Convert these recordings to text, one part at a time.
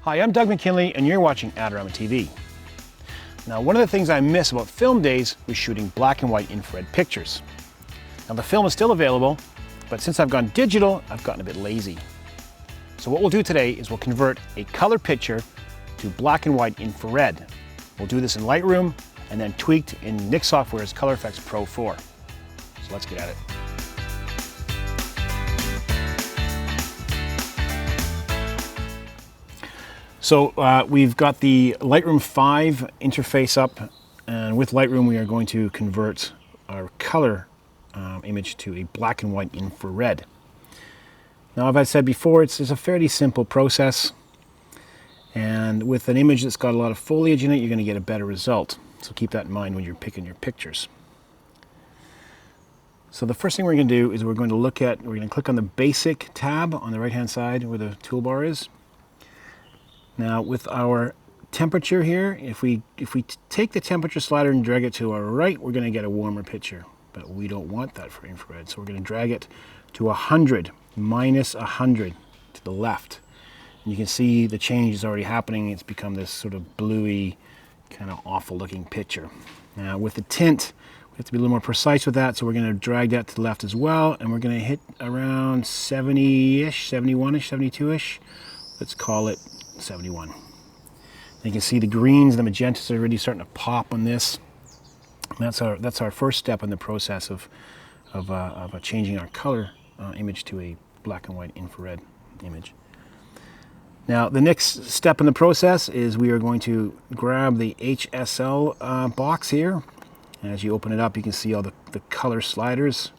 Hi, I'm Doug McKinlay and you're watching Adorama TV. Now, one of the things I miss about film days was shooting black and white infrared pictures. Now, the film is still available, but since I've gone digital, I've gotten a bit lazy. So what we'll do today is we'll convert a color picture to black and white infrared. We'll do this in Lightroom and then tweaked in Nik Software's Color Efex Pro 4. So let's get at it. So we've got the Lightroom 5 interface up, and with Lightroom we are going to convert our color image to a black and white infrared. Now, as I said before, it's a fairly simple process, and with an image that's got a lot of foliage in it, you're going to get a better result. So keep that in mind when you're picking your pictures. So the first thing we're going to do is we're going to click on the Basic tab on the right hand side where the toolbar is. Now, with our temperature here, if we take the temperature slider and drag it to our right, we're going to get a warmer picture, but we don't want that for infrared. So we're going to drag it to 100, minus 100 to the left. And you can see the change is already happening. It's become this sort of bluey, kind of awful looking picture. Now, with the tint, we have to be a little more precise with that, so we're going to drag that to the left as well, and we're going to hit around 70-ish, 71-ish, 72-ish. Let's call it 71. You can see the greens, the magentas are already starting to pop on this. That's our first step in the process of changing our color image to a black and white infrared image. Now, the next step in the process is we are going to grab the HSL box here. As you open it up, you can see all the color sliders,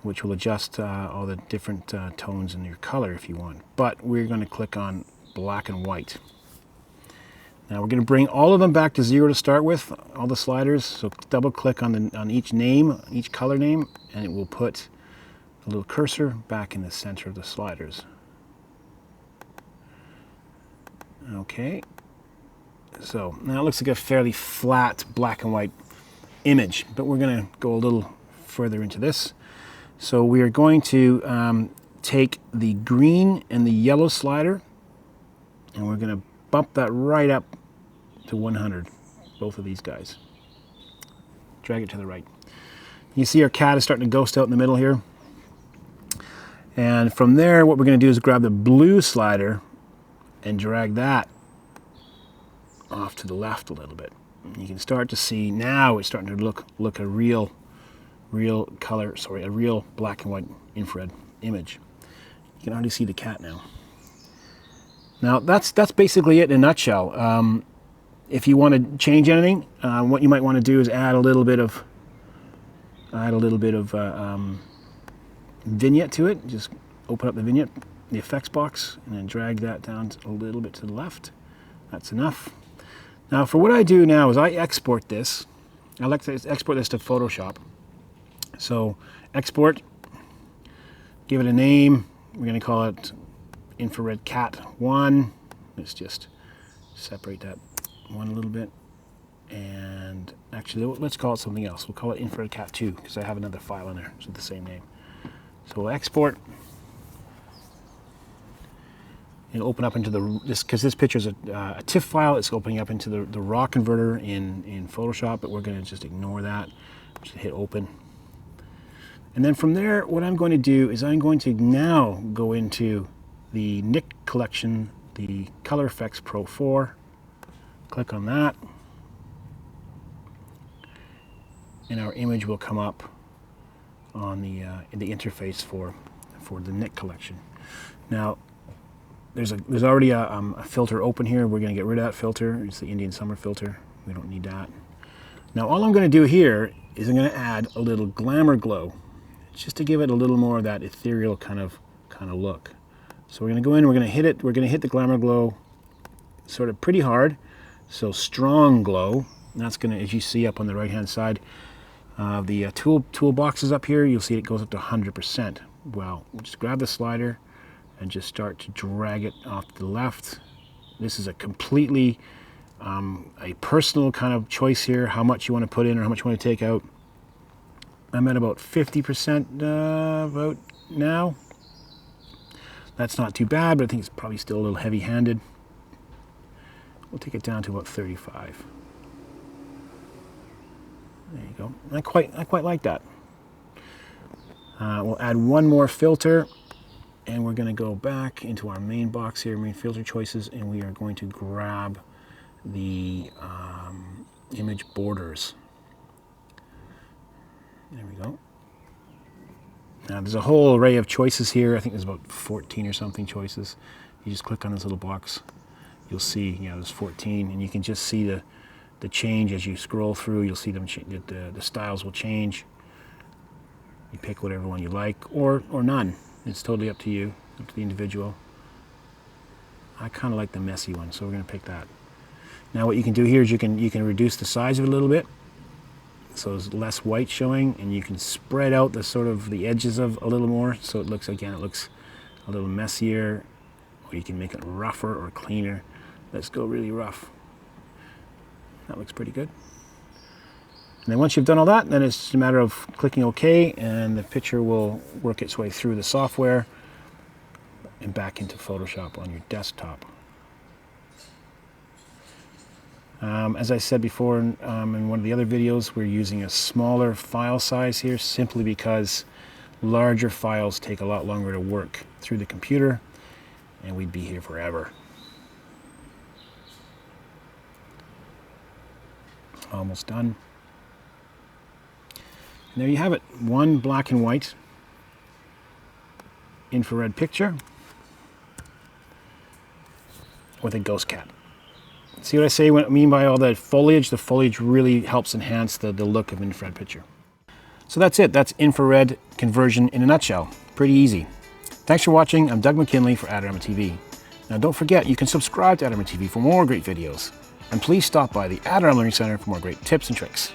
which will adjust all the different tones in your color if you want. But we're going to click on black and white. Now we're going to bring all of them back to 0 to start with, all the sliders. So double click on each name, each color name, and it will put a little cursor back in the center of the sliders. Okay, so now it looks like a fairly flat black and white image, but we're going to go a little further into this. So we are going to take the green and the yellow slider, and we're going to bump that right up to 100, both of these guys. Drag it to the right. You see our cat is starting to ghost out in the middle here. And from there, what we're going to do is grab the blue slider and drag that off to the left a little bit. You can start to see now it's starting to look a real color, sorry, a real black and white infrared image. You can already see the cat now. Now that's basically it in a nutshell. If you want to change anything, what you might want to do is add a little bit of vignette to it. Just open up the vignette, the effects box, and then drag that down a little bit to the left. That's enough. Now, for what I do now is I export this. I like to export this to Photoshop. So export, give it a name. We're going to call it Infrared Cat 1. Let's just separate that one a little bit. And actually, let's call it something else. We'll call it Infrared Cat 2 because I have another file in there with the same name. So we'll export. It'll open up into because this picture is a TIFF file. It's opening up into the raw converter in Photoshop, but we're going to just ignore that. Just hit open. And then from there, what I'm going to do is I'm going to now go into the Nik collection, the Color Efex Pro 4. Click on that. And our image will come up on the interface for the Nik collection. Now, there's already a filter open here. We're going to get rid of that filter. It's the Indian Summer filter. We don't need that. Now, all I'm going to do here is I'm going to add a little glamour glow, just to give it a little more of that ethereal kind of look. So we're going to go in, we're going to hit it, we're going to hit the glamour glow sort of pretty hard. So strong glow. And that's going to, as you see up on the right hand side, the tool boxes up here, you'll see it goes up to 100%. Well, we'll just grab the slider and just start to drag it off to the left. This is a completely a personal kind of choice here, how much you want to put in or how much you want to take out. I'm at about 50% about now. That's not too bad, but I think it's probably still a little heavy-handed. We'll take it down to about 35. There you go. I quite like that. We'll add one more filter, and we're going to go back into our main box here, main filter choices, and we are going to grab the image borders. There we go. Now there's a whole array of choices here. I think there's about 14 or something choices. You just click on this little box. You'll see, yeah, there's 14, and you can just see the change as you scroll through. You'll see them the styles will change. You pick whatever one you like, or none. It's totally up to you, up to the individual. I kind of like the messy one, so we're going to pick that. Now what you can do here is you can reduce the size of it a little bit, so there's less white showing, and you can spread out the edges of a little more, so it looks a little messier, or you can make it rougher or cleaner. Let's go really rough. That looks pretty good. And then once you've done all that, then it's just a matter of clicking OK, and the picture will work its way through the software and back into Photoshop on your desktop. As I said before in one of the other videos, we're using a smaller file size here simply because larger files take a lot longer to work through the computer, and we'd be here forever. Almost done. And there you have it, one black and white infrared picture with a ghost cat. See what I say when I mean by all that foliage? The foliage really helps enhance the look of an infrared picture. So that's it. That's infrared conversion in a nutshell. Pretty easy. Thanks for watching. I'm Doug McKinlay for Adorama TV. Now don't forget, you can subscribe to Adorama TV for more great videos. And please stop by the Adorama Learning Center for more great tips and tricks.